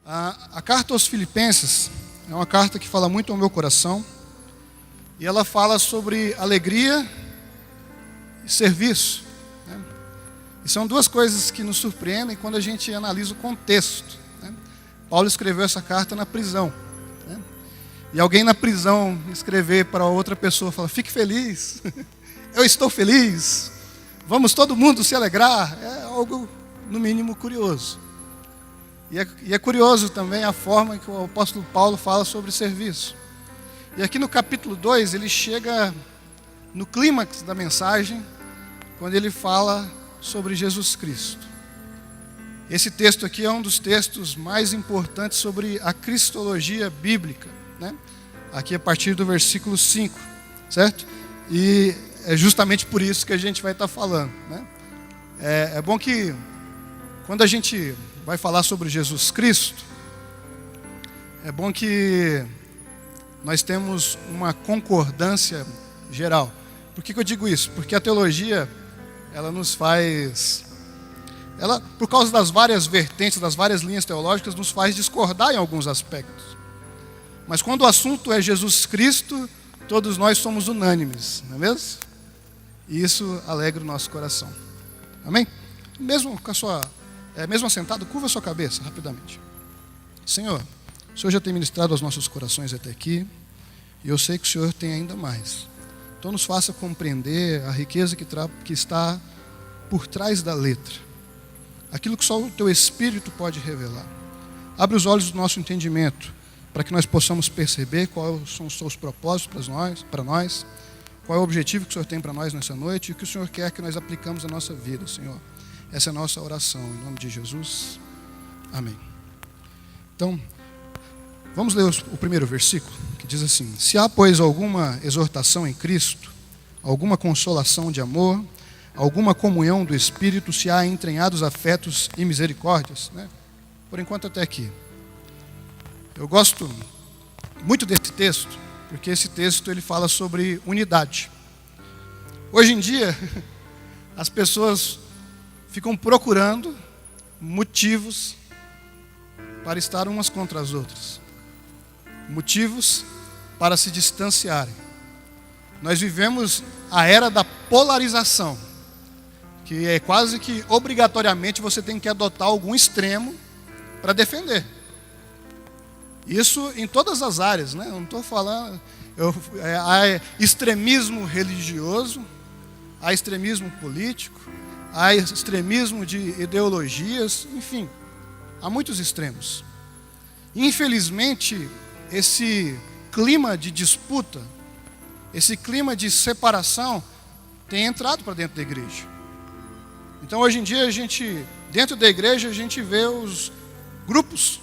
A carta aos Filipenses é uma carta que fala muito ao meu coração. E ela fala sobre alegria e serviço, né? E são duas coisas que nos surpreendem quando a gente analisa o contexto, né? Paulo escreveu essa carta na prisão, né? E alguém na prisão escrever para outra pessoa, fala: fique feliz, eu estou feliz, vamos todo mundo se alegrar. É algo no mínimo curioso. E é curioso também a forma que o apóstolo Paulo fala sobre serviço. E aqui no capítulo 2 ele chega no clímax da mensagem, quando ele fala sobre Jesus Cristo. Esse texto aqui é um dos textos mais importantes sobre a cristologia bíblica, né? Aqui a partir do versículo 5, certo? E é justamente por isso que a gente vai estar falando, né? É bom que quando a gente vai falar sobre Jesus Cristo, é bom que nós temos uma concordância geral. Por que eu digo isso? Porque a teologia, ela nos faz... por causa das várias vertentes, das várias linhas teológicas, nos faz discordar em alguns aspectos. Mas quando o assunto é Jesus Cristo, todos nós somos unânimes, não é mesmo? E isso alegra o nosso coração. Amém? Mesmo assentado, curva a sua cabeça rapidamente. Senhor, o Senhor já tem ministrado aos nossos corações até aqui, e eu sei que o Senhor tem ainda mais. Então nos faça compreender a riqueza que está por trás da letra, aquilo que só o Teu Espírito pode revelar. Abre os olhos do nosso entendimento, para que nós possamos perceber quais são os Seus propósitos para nós, qual é o objetivo que o Senhor tem para nós nessa noite, e o que o Senhor quer que nós aplicamos na nossa vida, Senhor. Essa é a nossa oração, em nome de Jesus. Amém. Então, vamos ler o primeiro versículo, que diz assim: se há, pois, alguma exortação em Cristo, alguma consolação de amor, alguma comunhão do Espírito, se há entranhados afetos e misericórdias, né? Por enquanto até aqui. Eu gosto muito desse texto, porque esse texto ele fala sobre unidade. Hoje em dia, as pessoas ficam procurando motivos para estar umas contra as outras, motivos para se distanciarem. Nós vivemos a era da polarização, que é quase que obrigatoriamente você tem que adotar algum extremo para defender. Isso em todas as áreas, né? Eu não estou falando... há extremismo religioso, há extremismo político, há extremismo de ideologias, enfim, há muitos extremos. Infelizmente, esse clima de disputa, esse clima de separação tem entrado para dentro da igreja. Então, hoje em dia, dentro da igreja, a gente vê os grupos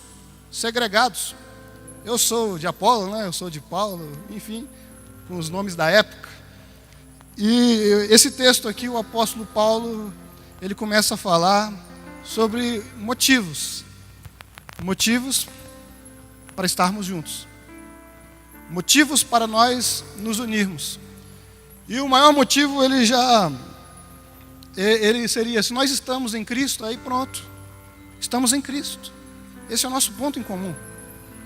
segregados. Eu sou de Apolo, né? Eu sou de Paulo, enfim, com os nomes da época. E esse texto aqui, o apóstolo Paulo, ele começa a falar sobre motivos para estarmos juntos, motivos para nós nos unirmos. E o maior motivo ele seria: se nós estamos em Cristo, aí pronto, estamos em Cristo. Esse é o nosso ponto em comum.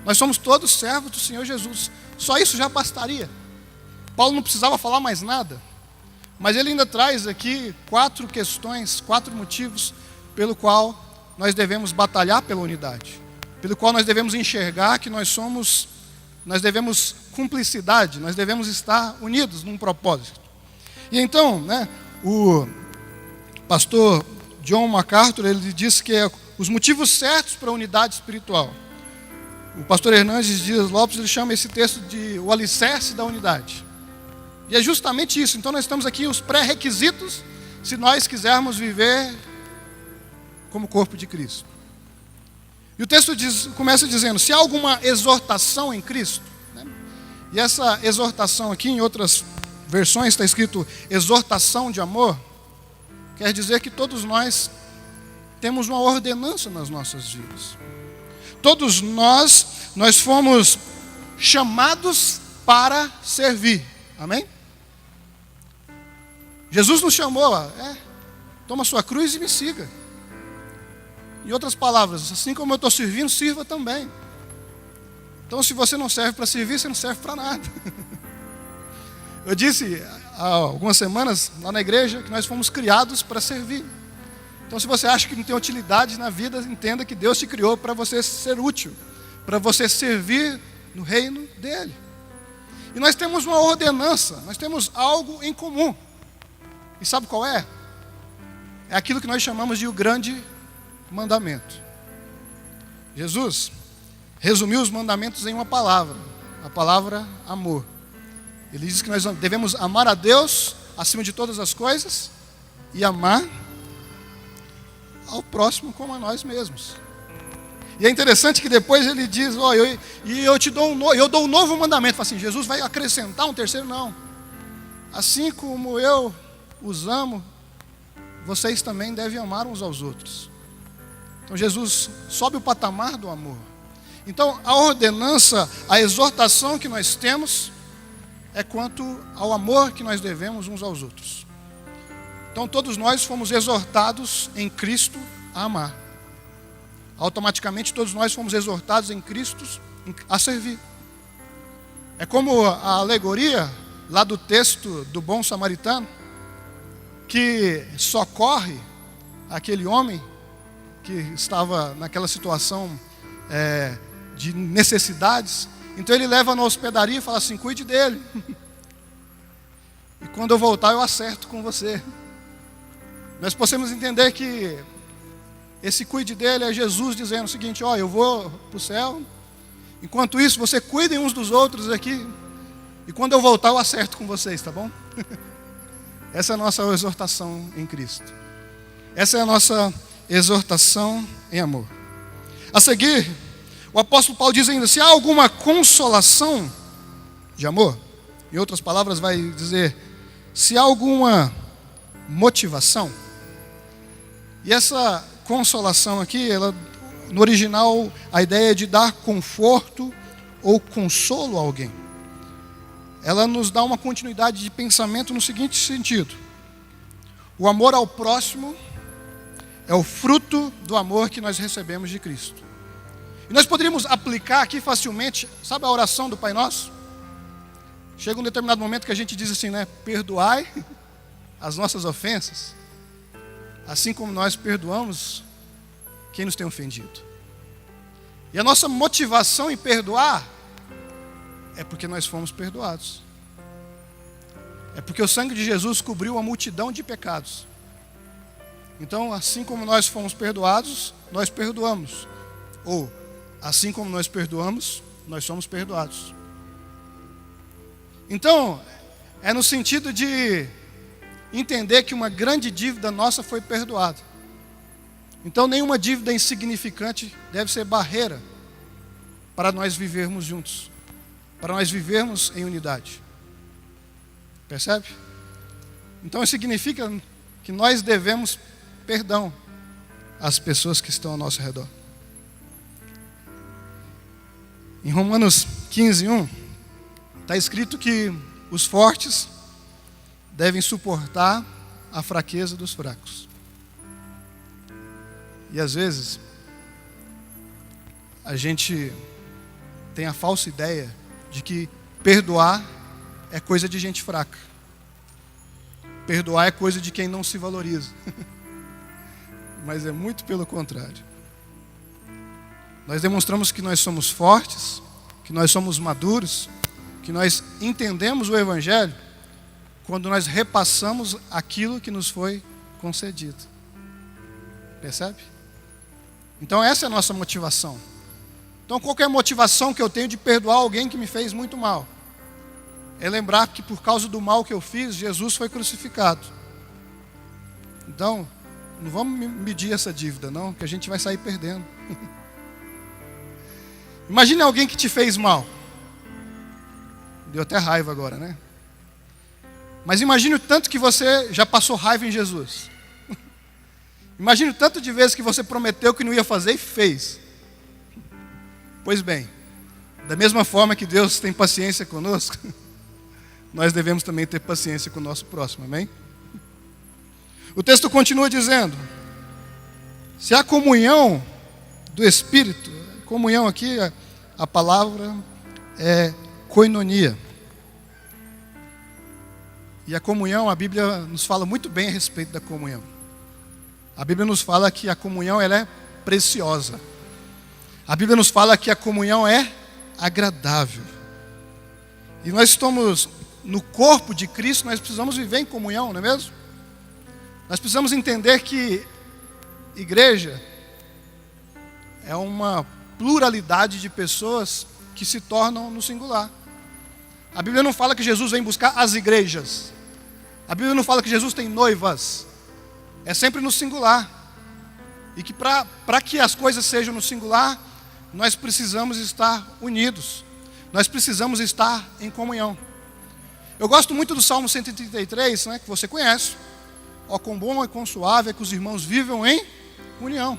Nós somos todos servos do Senhor Jesus. Só isso já bastaria. Paulo não precisava falar mais nada. Mas ele ainda traz aqui 4 questões, 4 motivos pelo qual nós devemos batalhar pela unidade, pelo qual nós devemos enxergar que nós devemos cumplicidade, nós devemos estar unidos num propósito. E então, né, o pastor John MacArthur, ele diz que os motivos certos para a unidade espiritual. O pastor Hernandes Dias Lopes, ele chama esse texto de o alicerce da unidade. E é justamente isso. Então nós estamos aqui, os pré-requisitos, se nós quisermos viver como corpo de Cristo. E o texto começa dizendo: se há alguma exortação em Cristo, né? E essa exortação aqui, em outras versões, está escrito exortação de amor. Quer dizer que todos nós temos uma ordenança nas nossas vidas. Todos nós fomos chamados para servir. Amém? Jesus nos chamou, toma sua cruz e me siga. Em outras palavras, assim como eu estou servindo, sirva também. Então, se você não serve para servir, você não serve para nada. Eu disse há algumas semanas lá na igreja que nós fomos criados para servir. Então, se você acha que não tem utilidade na vida, entenda que Deus te criou para você ser útil, para você servir no reino dele. E nós temos uma ordenança, nós temos algo em comum. E sabe qual é? É aquilo que nós chamamos de o grande mandamento. Jesus resumiu os mandamentos em uma palavra, a palavra amor. Ele diz que nós devemos amar a Deus acima de todas as coisas e amar ao próximo como a nós mesmos. E é interessante que depois ele diz, eu te dou um novo mandamento. Fala assim, Jesus vai acrescentar um terceiro? Não. Assim como eu os amo, vocês também devem amar uns aos outros. Então Jesus sobe o patamar do amor. Então a ordenança, a exortação que nós temos é quanto ao amor que nós devemos uns aos outros. Então todos nós fomos exortados em Cristo a amar. Automaticamente todos nós fomos exortados em Cristo a servir. É como a alegoria lá do texto do bom samaritano, que socorre aquele homem que estava naquela situação de necessidades. Então ele leva na hospedaria e fala assim, cuide dele. E quando eu voltar eu acerto com você. Nós podemos entender que esse cuide dele é Jesus dizendo o seguinte, eu vou para o céu, enquanto isso você cuidem uns dos outros aqui, e quando eu voltar eu acerto com vocês, tá bom? Essa é a nossa exortação em Cristo. Essa é a nossa exortação em amor. A seguir, o apóstolo Paulo diz ainda, se há alguma consolação de amor, em outras palavras vai dizer, se há alguma motivação, e essa consolação aqui, no original, a ideia é de dar conforto ou consolo a alguém. Ela nos dá uma continuidade de pensamento no seguinte sentido: o amor ao próximo é o fruto do amor que nós recebemos de Cristo. E nós poderíamos aplicar aqui facilmente, sabe a oração do Pai Nosso? Chega um determinado momento que a gente diz assim, perdoai as nossas ofensas, assim como nós perdoamos quem nos tem ofendido. E a nossa motivação em perdoar é porque nós fomos perdoados. É porque o sangue de Jesus cobriu uma multidão de pecados. Então, assim como nós fomos perdoados, nós perdoamos. Ou, assim como nós perdoamos, nós somos perdoados. Então, é no sentido de entender que uma grande dívida nossa foi perdoada. Então, nenhuma dívida insignificante deve ser barreira para nós vivermos juntos, para nós vivermos em unidade. Percebe? Então, isso significa que nós devemos perdão às pessoas que estão ao nosso redor. Em Romanos 15:1, está escrito que os fortes devem suportar a fraqueza dos fracos. E às vezes, a gente tem a falsa ideia de que perdoar é coisa de gente fraca. Perdoar é coisa de quem não se valoriza. Mas é muito pelo contrário. Nós demonstramos que nós somos fortes, que nós somos maduros, que nós entendemos o Evangelho quando nós repassamos aquilo que nos foi concedido. Percebe? Então essa é a nossa motivação. Então qualquer motivação que eu tenho de perdoar alguém que me fez muito mal, é lembrar que por causa do mal que eu fiz, Jesus foi crucificado. Então, não vamos medir essa dívida não, que a gente vai sair perdendo. Imagine alguém que te fez mal. Deu até raiva agora, né? Mas imagine o tanto que você já passou raiva em Jesus. Imagine o tanto de vezes que você prometeu que não ia fazer e fez. Pois bem, da mesma forma que Deus tem paciência conosco, nós devemos também ter paciência com o nosso próximo, amém? O texto continua dizendo: Se a comunhão do Espírito, comunhão aqui, a palavra é koinonia. E a comunhão, a Bíblia nos fala muito bem a respeito da comunhão. A Bíblia nos fala que a comunhão ela é preciosa. A Bíblia nos fala que a comunhão é agradável. E nós estamos no corpo de Cristo, nós precisamos viver em comunhão, não é mesmo? Nós precisamos entender que igreja é uma pluralidade de pessoas que se tornam no singular. A Bíblia não fala que Jesus vem buscar as igrejas. A Bíblia não fala que Jesus tem noivas. É sempre no singular. E que para que as coisas sejam no singular, nós precisamos estar unidos. Nós precisamos estar em comunhão. Eu gosto muito do Salmo 133, né, que você conhece. Ó, quão bom e quão suave é que os irmãos vivam em união.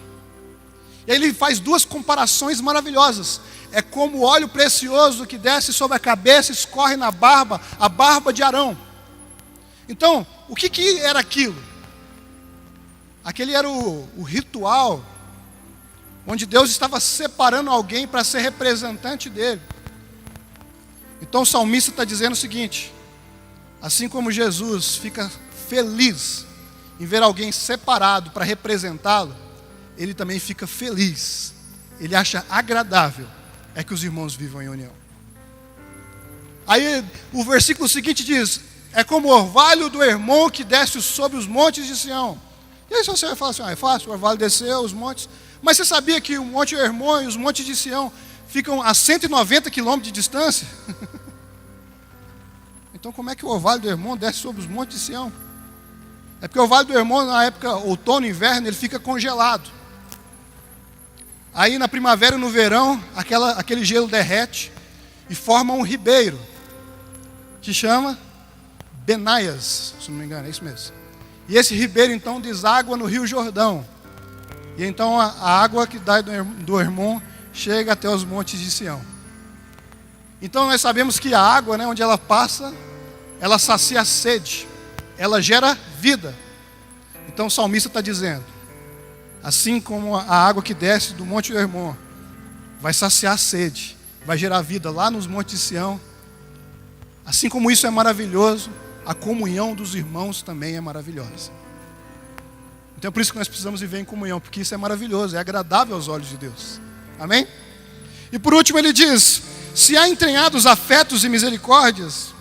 E aí ele faz duas comparações maravilhosas. É como o óleo precioso que desce sobre a cabeça e escorre na barba, a barba de Arão. Então, o que era aquilo? Aquele era o ritual onde Deus estava separando alguém para ser representante dele. Então o salmista está dizendo o seguinte: assim como Jesus fica feliz em ver alguém separado para representá-lo, ele também fica feliz, ele acha agradável é que os irmãos vivam em união. Aí o versículo seguinte diz: é como o orvalho do Hermon que desce sobre os montes de Sião. E aí você vai falar assim: é fácil, o orvalho desceu, os montes. Mas você sabia que o Monte Hermon e os montes de Sião ficam a 190 quilômetros de distância? Então como é que o orvalho do Hermon desce sobre os montes de Sião? É porque o orvalho do Hermon, na época outono e inverno, ele fica congelado. Aí na primavera e no verão, aquele gelo derrete e forma um ribeiro, que chama Benaias, se não me engano, é isso mesmo. E esse ribeiro então deságua no Rio Jordão. E então a água que dá do Hermon chega até os montes de Sião. Então nós sabemos que a água, né, onde ela passa, ela sacia a sede, ela gera vida. Então o salmista está dizendo: assim como a água que desce do monte Hermon vai saciar a sede, vai gerar vida lá nos montes de Sião, assim como isso é maravilhoso, a comunhão dos irmãos também é maravilhosa. Então é por isso que nós precisamos viver em comunhão, porque isso é maravilhoso, é agradável aos olhos de Deus. Amém? E por último ele diz: se há entranhados afetos e misericórdias.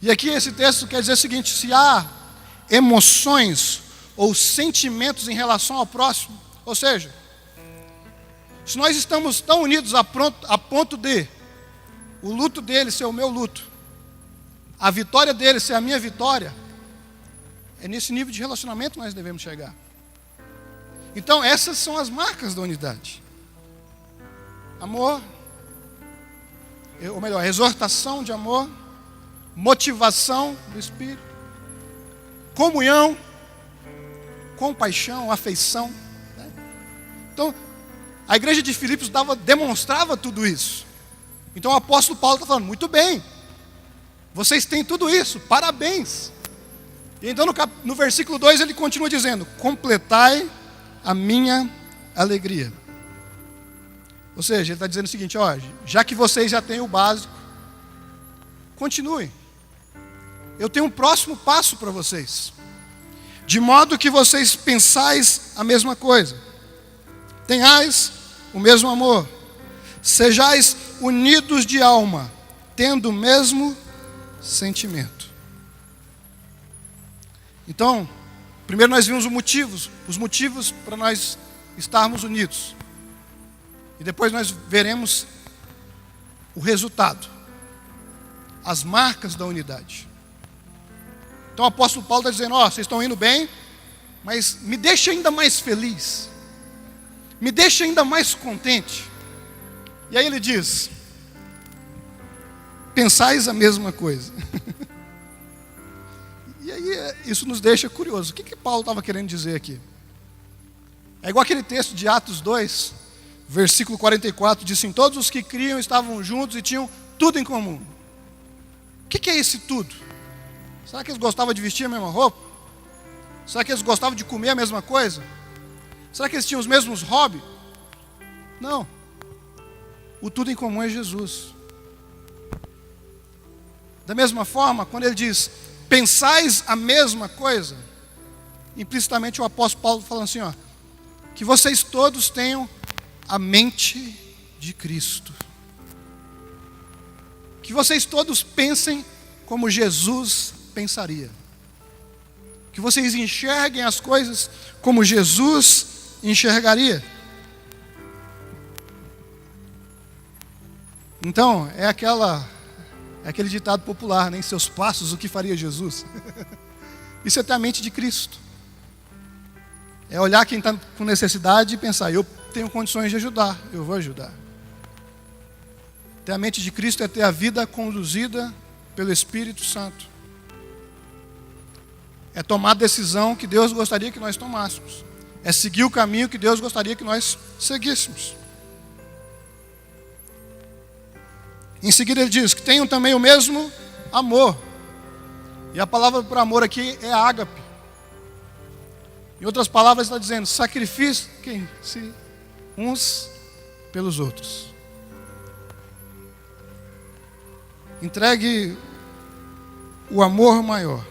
E aqui esse texto quer dizer o seguinte: se há emoções ou sentimentos em relação ao próximo, ou seja, se nós estamos tão unidos a ponto de o luto dele ser o meu luto, a vitória dele ser a minha vitória, é nesse nível de relacionamento que nós devemos chegar. Então essas são as marcas da unidade: amor, ou melhor, exortação de amor, motivação do Espírito, comunhão, compaixão, afeição, né? Então a igreja de Filipos demonstrava tudo isso. Então o apóstolo Paulo está falando: muito bem, vocês têm tudo isso, parabéns. E então no versículo 2 ele continua dizendo: completai a minha alegria. Ou seja, ele está dizendo o seguinte: ó, já que vocês já têm o básico, continuem. Eu tenho um próximo passo para vocês, de modo que vocês pensais a mesma coisa, tenhais o mesmo amor, sejais unidos de alma, tendo o mesmo sentimento. Então, primeiro nós vimos os motivos para nós estarmos unidos. E depois nós veremos o resultado, as marcas da unidade. Então o apóstolo Paulo está dizendo: ó, vocês estão indo bem, mas me deixa ainda mais feliz, me deixa ainda mais contente. E aí ele diz: pensais a mesma coisa. E aí isso nos deixa curioso. O que Paulo estava querendo dizer aqui? É igual aquele texto de Atos 2, versículo 44, diz assim: todos os que criam estavam juntos e tinham tudo em comum. O que é esse tudo? Será que eles gostavam de vestir a mesma roupa? Será que eles gostavam de comer a mesma coisa? Será que eles tinham os mesmos hobbies? Não. O tudo em comum é Jesus. Da mesma forma, quando ele diz, pensais a mesma coisa, implicitamente o apóstolo Paulo falando assim, ó, que vocês todos tenham a mente de Cristo. Que vocês todos pensem como Jesus pensaria. Que vocês enxerguem as coisas como Jesus enxergaria. Então, é aquele ditado popular, né? Em seus passos, o que faria Jesus? Isso é ter a mente de Cristo. É olhar quem está com necessidade e pensar, eu tenho condições de ajudar, eu vou ajudar. Ter a mente de Cristo é ter a vida conduzida pelo Espírito Santo. É tomar a decisão que Deus gostaria que nós tomássemos. É seguir o caminho que Deus gostaria que nós seguíssemos. Em seguida ele diz que tenham também o mesmo amor. E a palavra para amor aqui é ágape. Em outras palavras está dizendo, sacrifiquem-se uns pelos outros. Entregue o amor maior.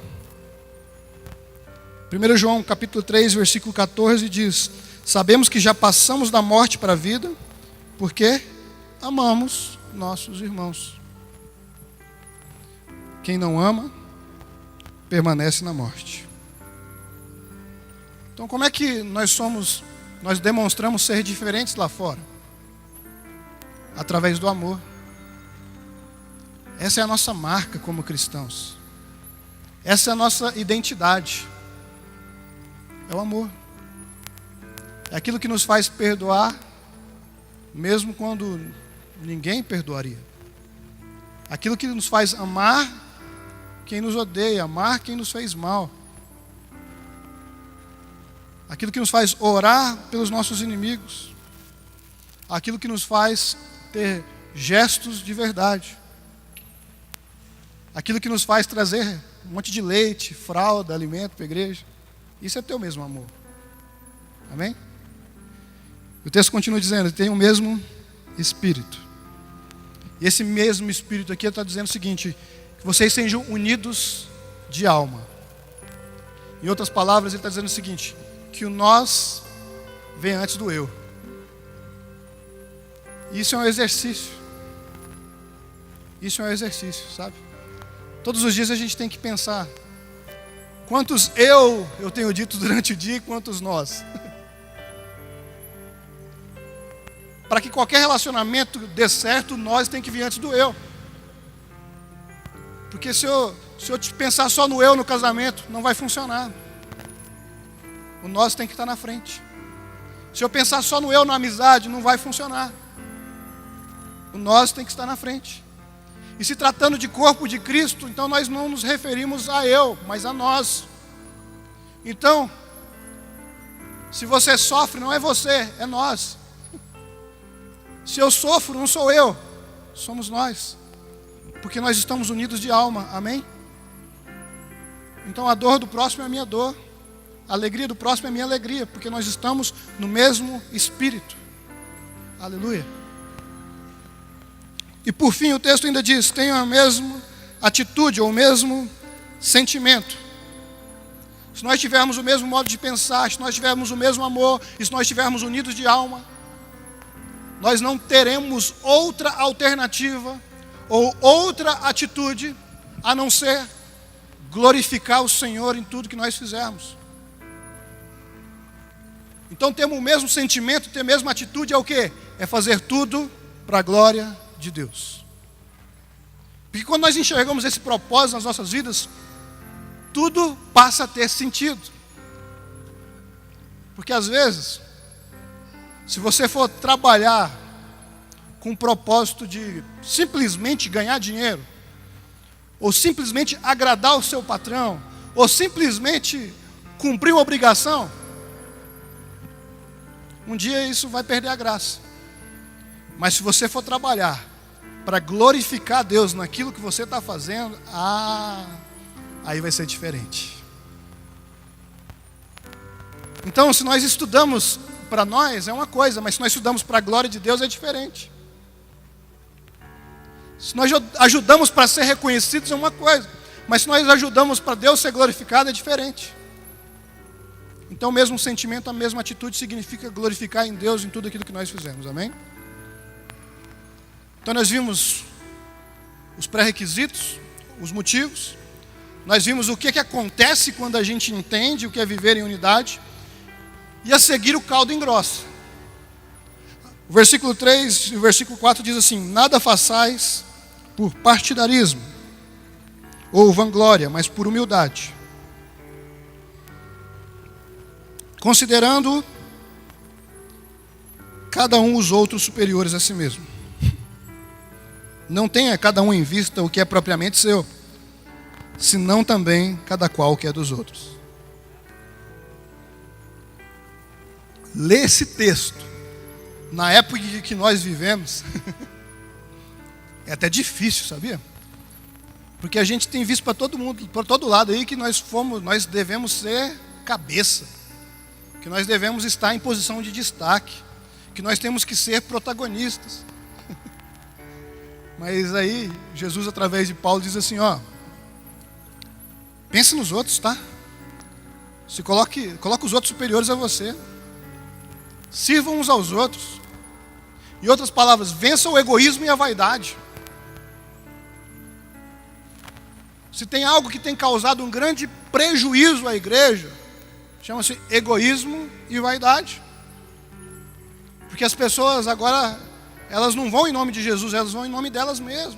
1 João capítulo 3, versículo 14 diz, sabemos que já passamos da morte para a vida, porque amamos nossos irmãos. Quem não ama, permanece na morte. Então como é que nós demonstramos ser diferentes lá fora? Através do amor. Essa é a nossa marca como cristãos. Essa é a nossa identidade. É o amor. É aquilo que nos faz perdoar, mesmo quando ninguém perdoaria. Aquilo que nos faz amar quem nos odeia, amar quem nos fez mal. Aquilo que nos faz orar pelos nossos inimigos. Aquilo que nos faz ter gestos de verdade. Aquilo que nos faz trazer um monte de leite, fralda, alimento para a igreja. Isso é ter o mesmo amor. Amém? O texto continua dizendo, tem o mesmo Espírito. E esse mesmo Espírito aqui está dizendo o seguinte, que vocês sejam unidos de alma. Em outras palavras, ele está dizendo o seguinte, que o nós vem antes do eu. Isso é um exercício. Isso é um exercício, sabe? Todos os dias a gente tem que pensar, quantos eu tenho dito durante o dia e quantos nós? Para que qualquer relacionamento dê certo, nós tem que vir antes do eu. Porque se eu te pensar só no eu no casamento, não vai funcionar. O nós tem que estar na frente. Se eu pensar só no eu na amizade, não vai funcionar. O nós tem que estar na frente. E se tratando de corpo de Cristo, então nós não nos referimos a eu, mas a nós. Então, se você sofre, não é você, é nós. Se eu sofro, não sou eu, somos nós. Porque nós estamos unidos de alma, amém? Então a dor do próximo é a minha dor. A alegria do próximo é a minha alegria, porque nós estamos no mesmo Espírito. Aleluia. E por fim o texto ainda diz, tenham a mesma atitude ou o mesmo sentimento. Se nós tivermos o mesmo modo de pensar, se nós tivermos o mesmo amor, e se nós estivermos unidos de alma, nós não teremos outra alternativa ou outra atitude a não ser glorificar o Senhor em tudo que nós fizermos. Então temos o mesmo sentimento, ter a mesma atitude é o quê? É fazer tudo para a glória de Deus. Porque quando nós enxergamos esse propósito nas nossas vidas, tudo passa a ter sentido. Porque às vezes, se você for trabalhar com o propósito de simplesmente ganhar dinheiro, ou simplesmente agradar o seu patrão, ou simplesmente cumprir uma obrigação, um dia isso vai perder a graça. Mas se você for trabalhar para glorificar a Deus naquilo que você está fazendo, aí vai ser diferente. Então, se nós estudamos para nós é uma coisa, mas se nós estudamos para a glória de Deus é diferente. Se nós ajudamos para ser reconhecidos é uma coisa, mas se nós ajudamos para Deus ser glorificado é diferente. Então o mesmo sentimento, a mesma atitude significa glorificar em Deus em tudo aquilo que nós fizemos, amém? Então nós vimos os pré-requisitos, os motivos, nós vimos o que acontece quando a gente entende o que é viver em unidade, e a seguir o caldo engrossa. O versículo 3 e o versículo 4 diz assim: nada façais por partidarismo ou vanglória, mas por humildade, considerando cada um os outros superiores a si mesmo. Não tenha cada um em vista o que é propriamente seu, senão também cada qual o que é dos outros. Ler esse texto na época em que nós vivemos é até difícil, sabia? Porque a gente tem visto para todo mundo, para todo lado aí, que nós devemos ser cabeça, que nós devemos estar em posição de destaque, que nós temos que ser protagonistas. Mas aí Jesus, através de Paulo, diz assim: ó, pense nos outros, tá? Se coloque os outros superiores a você. Sirvam uns aos outros. Em outras palavras, vença o egoísmo e a vaidade. Se tem algo que tem causado um grande prejuízo à igreja, chama-se egoísmo e vaidade. Porque as pessoas agora, elas não vão em nome de Jesus, elas vão em nome delas mesmas.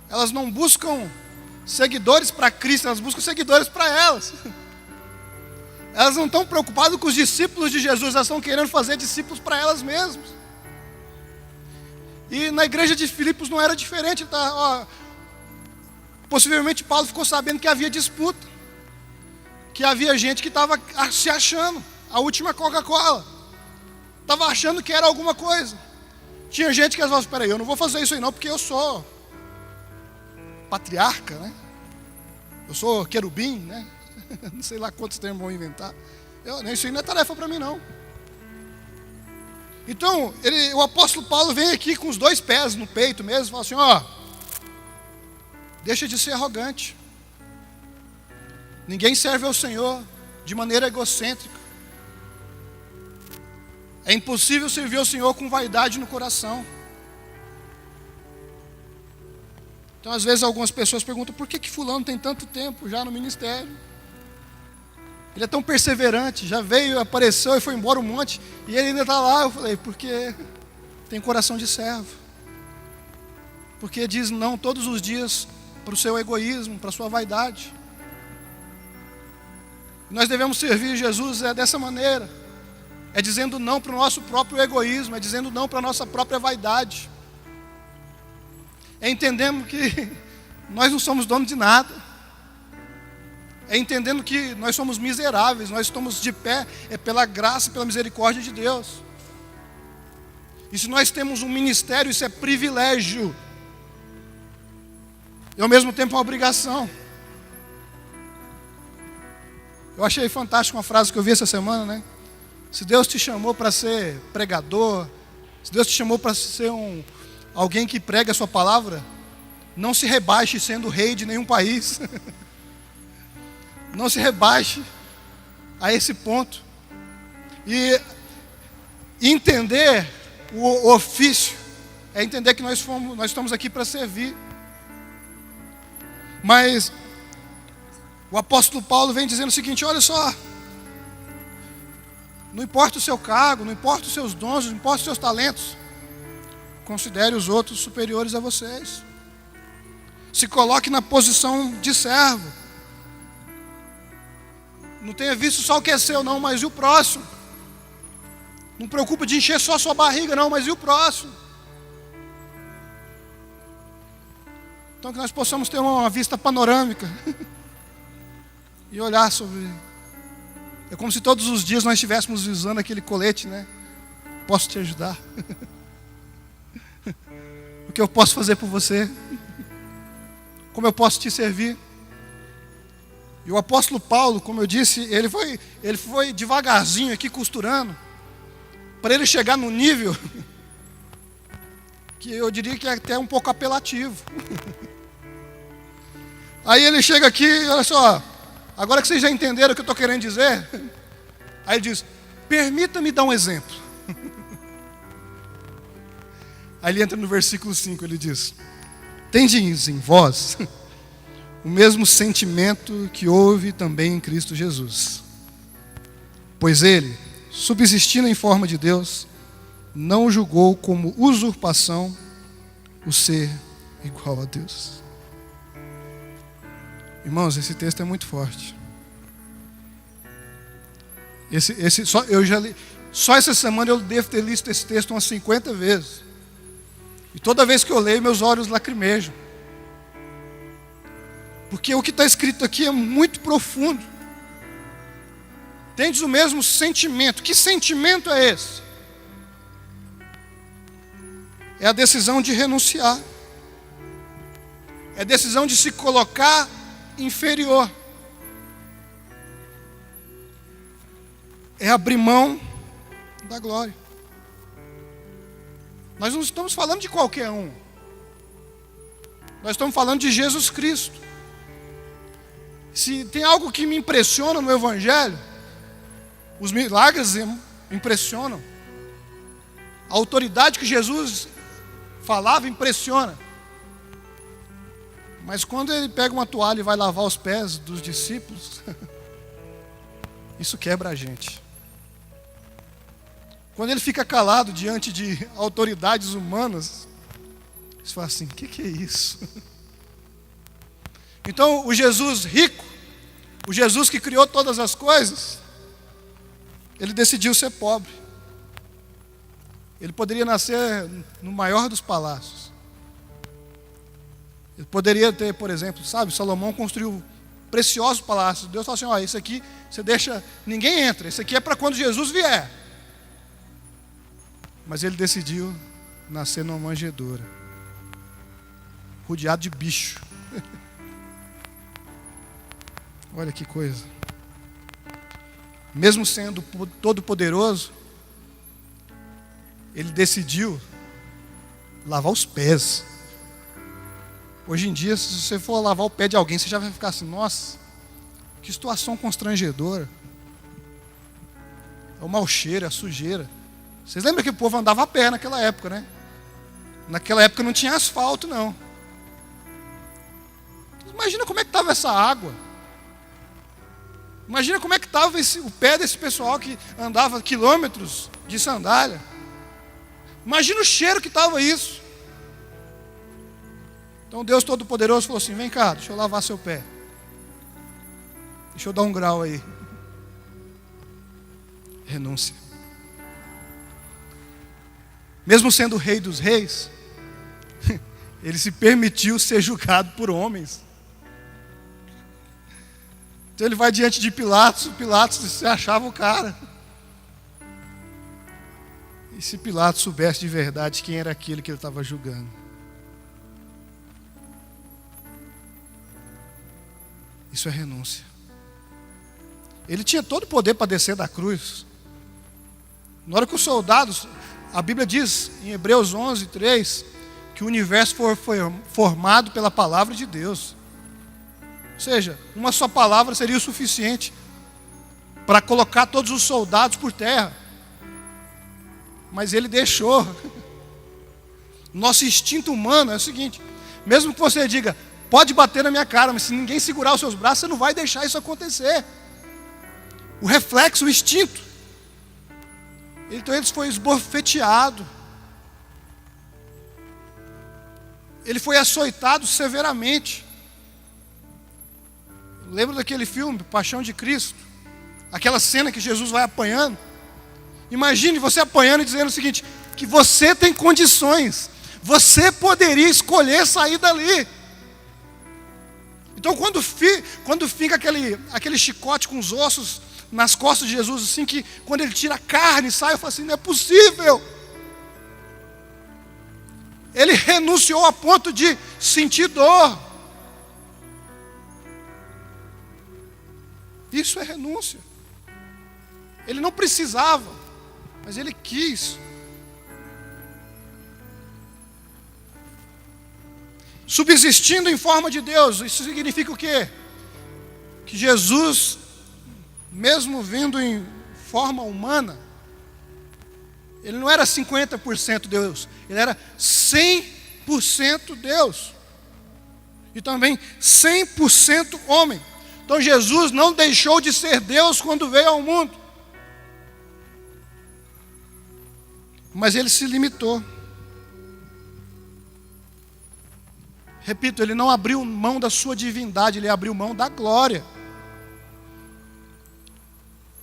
Elas não buscam seguidores para Cristo, elas buscam seguidores para elas. Elas não estão preocupadas com os discípulos de Jesus, elas estão querendo fazer discípulos para elas mesmas. E na igreja de Filipos não era diferente, tá? Ó, possivelmente Paulo ficou sabendo que havia disputa, que havia gente que estava se achando a última Coca-Cola, estava achando que era alguma coisa. Tinha gente que falava: espera aí, eu não vou fazer isso aí não, porque eu sou patriarca, né? Eu sou querubim, né? Não sei lá quantos termos vão inventar. Isso aí não é tarefa para mim não. Então, o apóstolo Paulo vem aqui com os dois pés no peito mesmo, e fala assim: ó, deixa de ser arrogante. Ninguém serve ao Senhor de maneira egocêntrica. É impossível servir ao Senhor com vaidade no coração. Então, às vezes, algumas pessoas perguntam: por que fulano tem tanto tempo já no ministério? Ele é tão perseverante, já veio, apareceu e foi embora um monte, e ele ainda está lá. Eu falei: porque tem coração de servo. Porque diz não todos os dias para o seu egoísmo, para a sua vaidade. Nós devemos servir Jesus dessa maneira. É dizendo não para o nosso próprio egoísmo, é dizendo não para a nossa própria vaidade. É entendendo que nós não somos donos de nada. É entendendo que nós somos miseráveis, nós estamos de pé, é pela graça, pela misericórdia de Deus. E se nós temos um ministério, isso é privilégio. E ao mesmo tempo uma obrigação. Eu achei fantástico uma frase que eu vi essa semana, né? Se Deus te chamou para ser pregador, se Deus te chamou para ser alguém que prega a sua palavra, não se rebaixe sendo rei de nenhum país. Não se rebaixe a esse ponto. E entender o ofício é entender que nós estamos aqui para servir. Mas o apóstolo Paulo vem dizendo o seguinte: olha só, não importa o seu cargo, não importa os seus dons, não importa os seus talentos, considere os outros superiores a vocês. Se coloque na posição de servo. Não tenha visto só o que é seu não, mas e o próximo? Não preocupa de encher só a sua barriga não, mas e o próximo? Então que nós possamos ter uma vista panorâmica e olhar sobre. É como se todos os dias nós estivéssemos usando aquele colete, né? Posso te ajudar? O que eu posso fazer por você? Como eu posso te servir? E o apóstolo Paulo, como eu disse, ele foi devagarzinho aqui costurando, para ele chegar no nível que eu diria que é até um pouco apelativo. Aí ele chega aqui, olha só, agora que vocês já entenderam o que eu estou querendo dizer, aí ele diz, permita-me dar um exemplo. Aí ele entra no versículo 5, ele diz, tendes em vós o mesmo sentimento que houve também em Cristo Jesus. Pois ele, subsistindo em forma de Deus, não julgou como usurpação o ser igual a Deus. Irmãos, esse texto é muito forte. Só essa semana eu devo ter lido esse texto umas 50 vezes. E toda vez que eu leio, meus olhos lacrimejam. Porque o que está escrito aqui é muito profundo. Tendes o mesmo sentimento. Que sentimento é esse? É a decisão de renunciar. É a decisão de se colocar inferior. É abrir mão da glória. Nós não estamos falando de qualquer um. Nós estamos falando de Jesus Cristo. Se tem algo que me impressiona no Evangelho, os milagres impressionam. A autoridade que Jesus falava impressiona. Mas quando ele pega uma toalha e vai lavar os pés dos discípulos, isso quebra a gente. Quando ele fica calado diante de autoridades humanas, você fala assim, o que é isso? Então, o Jesus rico, o Jesus que criou todas as coisas, ele decidiu ser pobre. Ele poderia nascer no maior dos palácios. Ele poderia ter, por exemplo, Salomão construiu preciosos palácios. Deus falou assim, ó, esse aqui você deixa, ninguém entra, esse aqui é para quando Jesus vier. Mas ele decidiu nascer numa manjedoura, rodeado de bicho. Olha que coisa. Mesmo sendo todo poderoso, ele decidiu lavar os pés. Hoje em dia, se você for lavar o pé de alguém, você já vai ficar assim, nossa, que situação constrangedora. É o mau cheiro, é a sujeira. Vocês lembram que o povo andava a pé naquela época, né? Naquela época não tinha asfalto, não. Imagina como é que estava essa água. Imagina como é que estava o pé desse pessoal que andava quilômetros de sandália. Imagina o cheiro que estava isso. Então Deus Todo-Poderoso falou assim, vem cá, deixa eu lavar seu pé. Deixa eu dar um grau aí. Renúncia. Mesmo sendo o rei dos reis, ele se permitiu ser julgado por homens. Então ele vai diante de Pilatos, Pilatos se achava o cara. E se Pilatos soubesse de verdade quem era aquele que ele estava julgando? Isso é renúncia. Ele tinha todo o poder para descer da cruz. Na hora que os soldados, a Bíblia diz em Hebreus 11:3, que o universo foi formado pela palavra de Deus. Ou seja, uma só palavra seria o suficiente para colocar todos os soldados por terra. Mas ele deixou. Nosso instinto humano é o seguinte, mesmo que você diga, pode bater na minha cara, mas se ninguém segurar os seus braços, você não vai deixar isso acontecer. O reflexo, o instinto. Então ele foi esbofeteado. Ele foi açoitado severamente. Lembra daquele filme, Paixão de Cristo? Aquela cena que Jesus vai apanhando. Imagine você apanhando e dizendo o seguinte, que você tem condições. Você poderia escolher sair dali. Então quando fica aquele chicote com os ossos nas costas de Jesus, assim que quando ele tira a carne e sai, eu falo assim, não é possível. Ele renunciou a ponto de sentir dor. Isso é renúncia. Ele não precisava, mas ele quis. Subsistindo em forma de Deus, isso significa o quê? Que Jesus, mesmo vindo em forma humana, ele não era 50% Deus, ele era 100% Deus. E também 100% homem. Então Jesus não deixou de ser Deus quando veio ao mundo. Mas ele se limitou. Repito, ele não abriu mão da sua divindade, ele abriu mão da glória.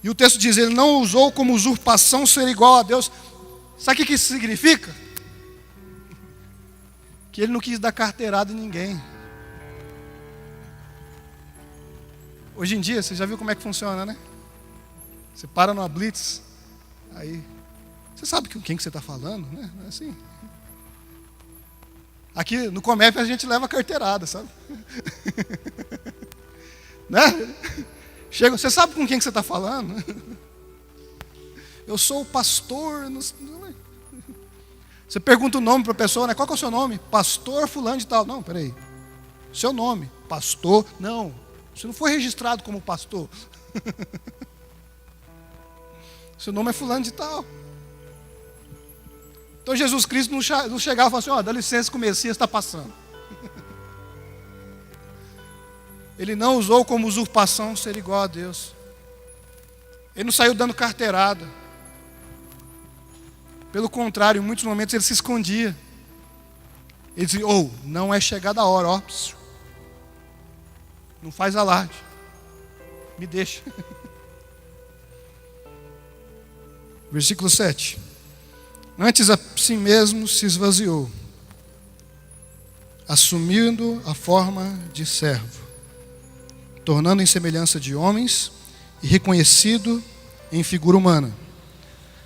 E o texto diz, ele não usou como usurpação ser igual a Deus. Sabe o que isso significa? Que ele não quis dar carteirada em ninguém. Hoje em dia, você já viu como é que funciona, né? Você para numa blitz, aí você sabe com quem que você está falando, né? Não é assim. Aqui no Comep a gente leva carteirada, sabe? Né? Chega, você sabe com quem que você está falando? Eu sou o pastor. Você pergunta o nome para a pessoa, né? Qual que é o seu nome? Pastor fulano de tal. Não, peraí. Seu nome, pastor. Não, você não foi registrado como pastor. Seu nome é fulano de tal. Então Jesus Cristo não chegava e falava assim, ó, dá licença que o Messias está passando. Ele não usou como usurpação ser igual a Deus. Ele não saiu dando carteirada. Pelo contrário, em muitos momentos ele se escondia. Ele dizia, não é chegada a hora, ó. Não faz alarde. Me deixa. Versículo 7. Antes a si mesmo se esvaziou, assumindo a forma de servo, tornando em semelhança de homens e reconhecido em figura humana.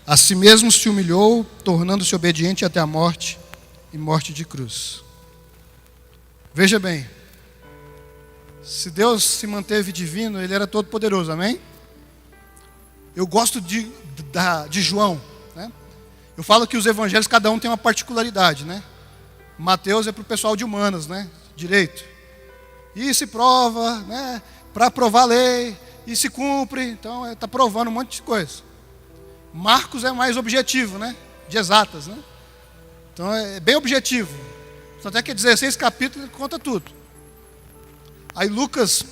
A si mesmo se humilhou, tornando-se obediente até a morte e morte de cruz. Veja bem, se Deus se manteve divino, ele era todo poderoso, amém? Eu gosto de João, né? Eu falo que os evangelhos, cada um tem uma particularidade, né? Mateus é para o pessoal de humanas, né? Direito. E se prova, né? Para provar a lei, e se cumpre, então está provando um monte de coisa. Marcos é mais objetivo, né? De exatas, né? Então é bem objetivo. Até que 16 capítulos conta tudo. Aí Lucas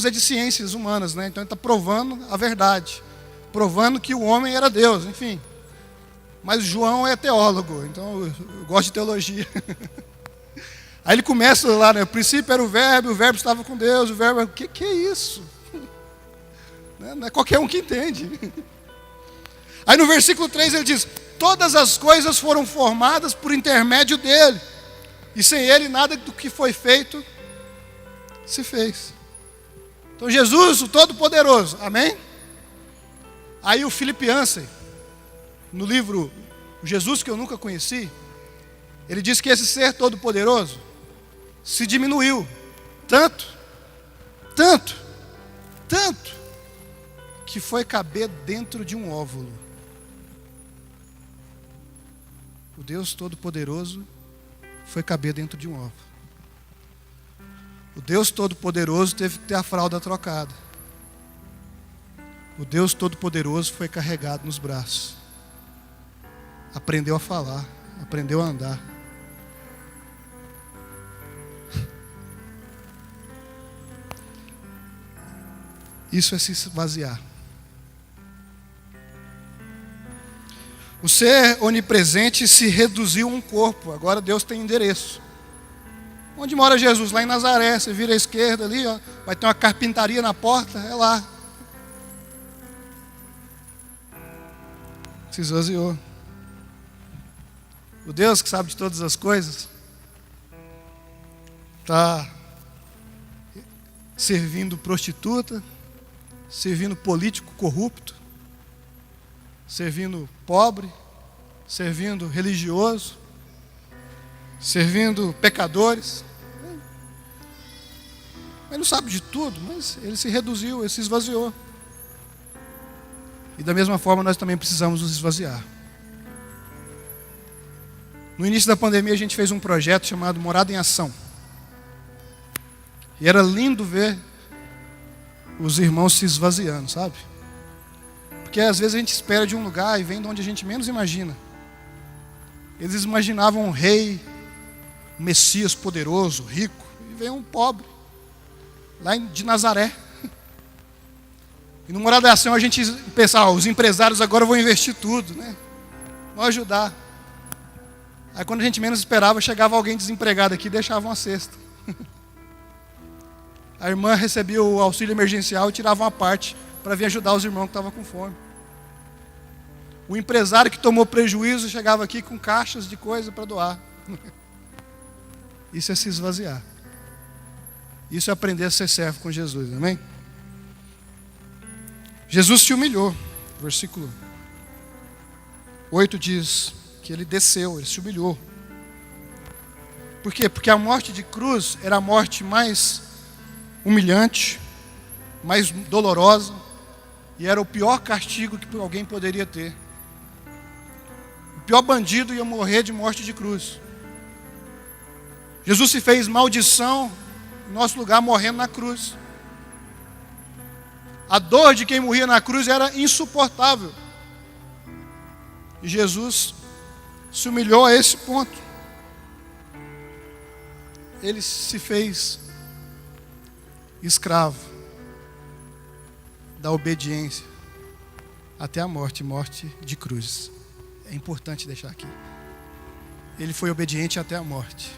é de ciências humanas, né? Então ele está provando a verdade. Provando que o homem era Deus, enfim. Mas João é teólogo, então eu gosto de teologia. Aí ele começa lá, né? No princípio era o verbo estava com Deus, o verbo... O que é isso? Não é qualquer um que entende. Aí no versículo 3 ele diz, todas as coisas foram formadas por intermédio dele, e sem ele nada do que foi feito se fez. Então Jesus, o Todo-Poderoso, amém? Aí o Philip Yancey, no livro Jesus que eu nunca conheci, ele diz que esse ser todo-poderoso se diminuiu tanto, que foi caber dentro de um óvulo. O Deus Todo-Poderoso foi caber dentro de um óvulo. O Deus Todo-Poderoso teve que ter a fralda trocada. O Deus Todo-Poderoso foi carregado nos braços. Aprendeu a falar, aprendeu a andar. Isso é se esvaziar. O ser onipresente se reduziu a um corpo. Agora Deus tem endereço. Onde mora Jesus? Lá em Nazaré. Você vira à esquerda ali, ó, vai ter uma carpintaria na porta. É lá. Se esvaziou. O Deus que sabe de todas as coisas está servindo prostituta, servindo político corrupto, servindo pobre, servindo religioso, servindo pecadores. Ele não sabe de tudo, mas ele se reduziu, ele se esvaziou. E da mesma forma nós também precisamos nos esvaziar. No início da pandemia a gente fez um projeto chamado Morada em Ação. E era lindo ver os irmãos se esvaziando, sabe? Porque às vezes a gente espera de um lugar e vem de onde a gente menos imagina. Eles imaginavam um rei, um Messias poderoso, rico, e veio um pobre, lá de Nazaré. E no Morada em Ação a gente pensa, os empresários agora vão investir tudo, né? Vão ajudar. Aí quando a gente menos esperava, chegava alguém desempregado aqui e deixava uma cesta. A irmã recebia o auxílio emergencial e tirava uma parte para vir ajudar os irmãos que estavam com fome. O empresário que tomou prejuízo chegava aqui com caixas de coisa para doar. Isso é se esvaziar. Isso é aprender a ser servo com Jesus, amém? Jesus te humilhou. Versículo 8 diz que ele desceu, ele se humilhou. Por quê? Porque a morte de cruz era a morte mais humilhante, mais dolorosa, e era o pior castigo que alguém poderia ter. O pior bandido ia morrer de morte de cruz. Jesus se fez maldição em nosso lugar, morrendo na cruz. A dor de quem morria na cruz era insuportável. E Jesus se humilhou a esse ponto. Ele se fez escravo da obediência até a morte, morte de cruz. É importante deixar aqui. Ele foi obediente até a morte.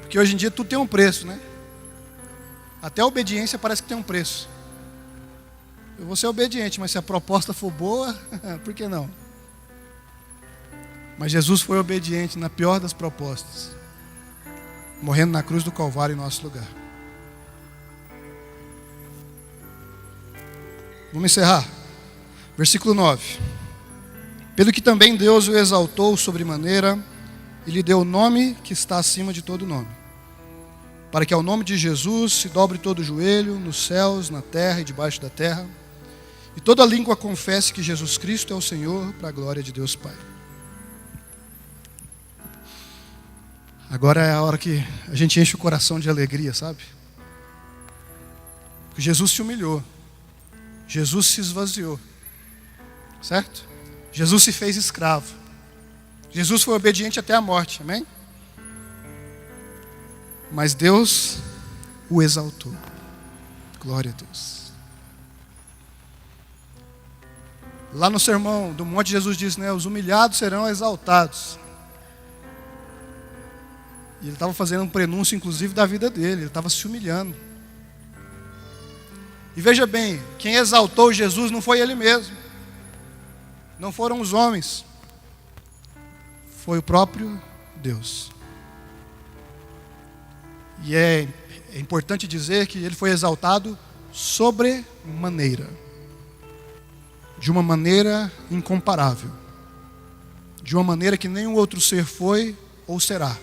Porque hoje em dia tudo tem um preço, né? Até a obediência parece que tem um preço. Eu vou ser obediente, mas se a proposta for boa, por que não? Mas Jesus foi obediente na pior das propostas, morrendo na cruz do Calvário em nosso lugar. Vamos encerrar. Versículo 9. Pelo que também Deus o exaltou sobremaneira e lhe deu o nome que está acima de todo nome, para que ao nome de Jesus se dobre todo o joelho, nos céus, na terra e debaixo da terra, e toda língua confesse que Jesus Cristo é o Senhor, para a glória de Deus Pai. Agora é a hora que a gente enche o coração de alegria, sabe? Porque Jesus se humilhou. Jesus se esvaziou. Certo? Jesus se fez escravo. Jesus foi obediente até a morte, amém? Mas Deus o exaltou. Glória a Deus. Lá no sermão do monte, Jesus diz, né? Os humilhados serão exaltados. E ele estava fazendo um prenúncio, inclusive, da vida dele. Ele estava se humilhando. E veja bem, quem exaltou Jesus não foi ele mesmo. Não foram os homens. Foi o próprio Deus. E é importante dizer que ele foi exaltado sobremaneira. De uma maneira incomparável. De uma maneira que nenhum outro ser foi ou será.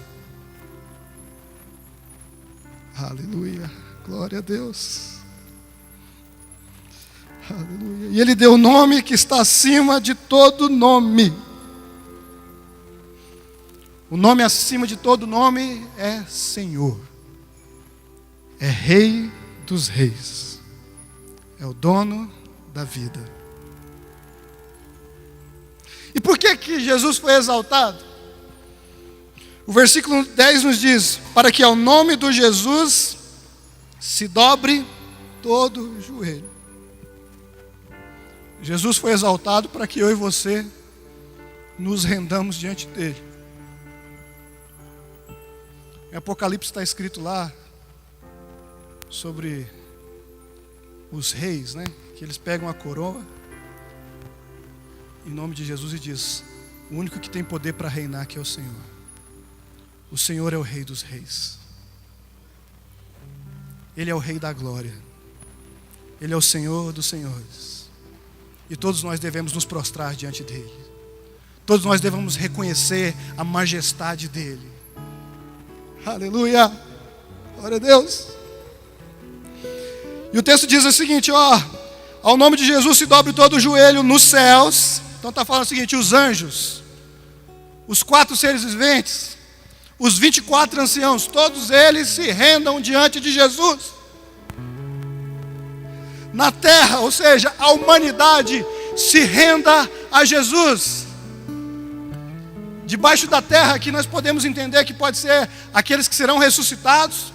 Aleluia, glória a Deus. Aleluia. E ele deu o nome que está acima de todo nome. O nome acima de todo nome é Senhor. É Rei dos Reis. É o dono da vida. E por que Jesus foi exaltado? O versículo 10 nos diz, para que ao nome do Jesus se dobre todo o joelho. Jesus foi exaltado para que eu e você nos rendamos diante dele. Em Apocalipse está escrito lá sobre os reis, né? Que eles pegam a coroa em nome de Jesus e diz, o único que tem poder para reinar aqui é o Senhor. O Senhor é o Rei dos Reis. Ele é o Rei da glória. Ele é o Senhor dos senhores. E todos nós devemos nos prostrar diante dele. Todos nós devemos reconhecer a majestade dele. Aleluia! Glória a Deus! E o texto diz o seguinte, ao nome de Jesus se dobre todo o joelho nos céus. Então está falando o seguinte: os anjos, os 4 seres viventes, os 24 anciãos, todos eles se rendam diante de Jesus. Na terra, ou seja, a humanidade se renda a Jesus. Debaixo da terra, aqui nós podemos entender que pode ser aqueles que serão ressuscitados,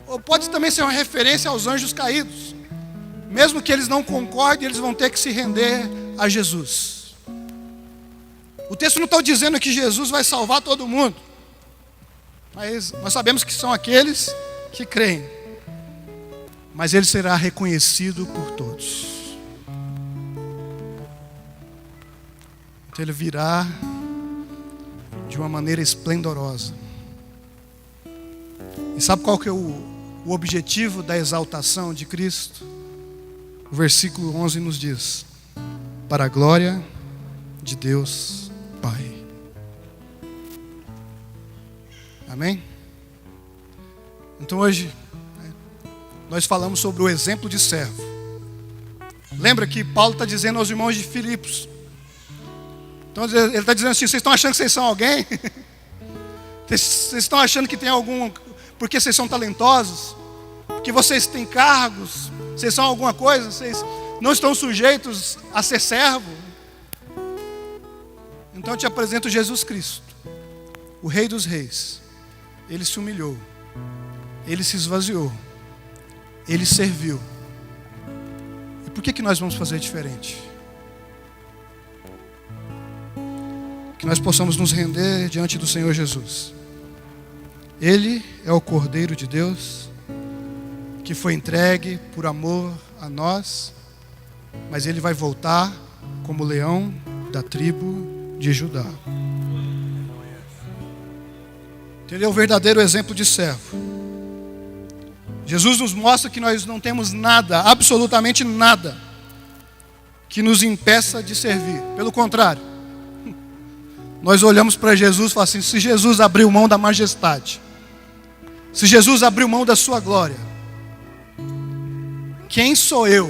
ou pode também ser uma referência aos anjos caídos. Mesmo que eles não concordem, eles vão ter que se render a Jesus. O texto não está dizendo que Jesus vai salvar todo mundo, mas nós sabemos que são aqueles que creem. Mas ele será reconhecido por todos. Então ele virá de uma maneira esplendorosa. E sabe qual que é o objetivo da exaltação de Cristo? O versículo 11 nos diz: para a glória de Deus Pai. Amém? Então hoje nós falamos sobre o exemplo de servo. Lembra que Paulo está dizendo aos irmãos de Filipos. Então ele está dizendo assim: vocês estão achando que vocês são alguém? Vocês estão achando que tem algum... Porque vocês são talentosos? Porque vocês têm cargos? Vocês são alguma coisa? Vocês não estão sujeitos a ser servo? Então eu te apresento Jesus Cristo, o Rei dos Reis. Ele se humilhou, ele se esvaziou, ele serviu. E por que nós vamos fazer diferente? Que nós possamos nos render diante do Senhor Jesus. Ele é o Cordeiro de Deus, que foi entregue por amor a nós, mas ele vai voltar como leão da tribo de Judá. Ele é o verdadeiro exemplo de servo. Jesus nos mostra que nós não temos nada, absolutamente nada, que nos impeça de servir. Pelo contrário, nós olhamos para Jesus e falamos assim: se Jesus abriu mão da majestade, se Jesus abriu mão da sua glória, quem sou eu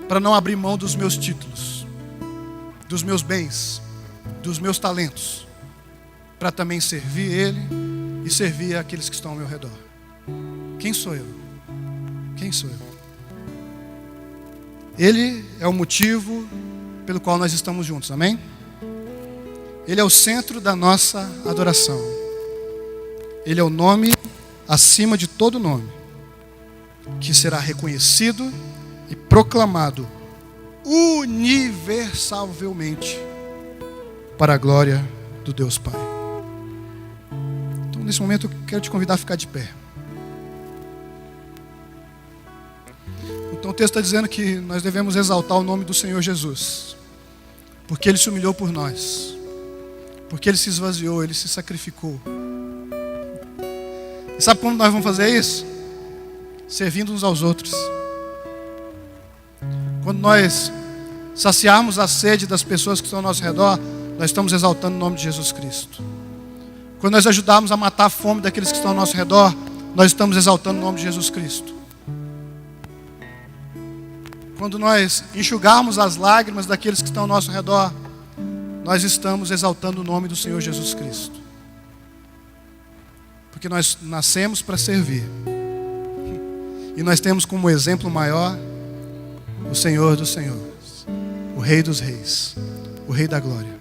para não abrir mão dos meus títulos, dos meus bens, dos meus talentos, para também servir Ele e servir aqueles que estão ao meu redor? Quem sou eu? Quem sou eu? Ele é o motivo pelo qual nós estamos juntos, amém? Ele é o centro da nossa adoração. Ele é o nome acima de todo nome, que será reconhecido e proclamado universalmente para a glória do Deus Pai. Então, nesse momento, eu quero te convidar a ficar de pé. Então, o texto está dizendo que nós devemos exaltar o nome do Senhor Jesus, porque Ele se humilhou por nós, porque Ele se esvaziou, Ele se sacrificou. E sabe como nós vamos fazer isso? Servindo uns aos outros. Quando nós saciarmos a sede das pessoas que estão ao nosso redor, nós estamos exaltando o nome de Jesus Cristo. Quando nós ajudarmos a matar a fome daqueles que estão ao nosso redor, nós estamos exaltando o nome de Jesus Cristo. Quando nós enxugarmos as lágrimas daqueles que estão ao nosso redor, nós estamos exaltando o nome do Senhor Jesus Cristo. Porque nós nascemos para servir. E nós temos como exemplo maior o Senhor dos Senhores, o Rei dos Reis, o Rei da Glória.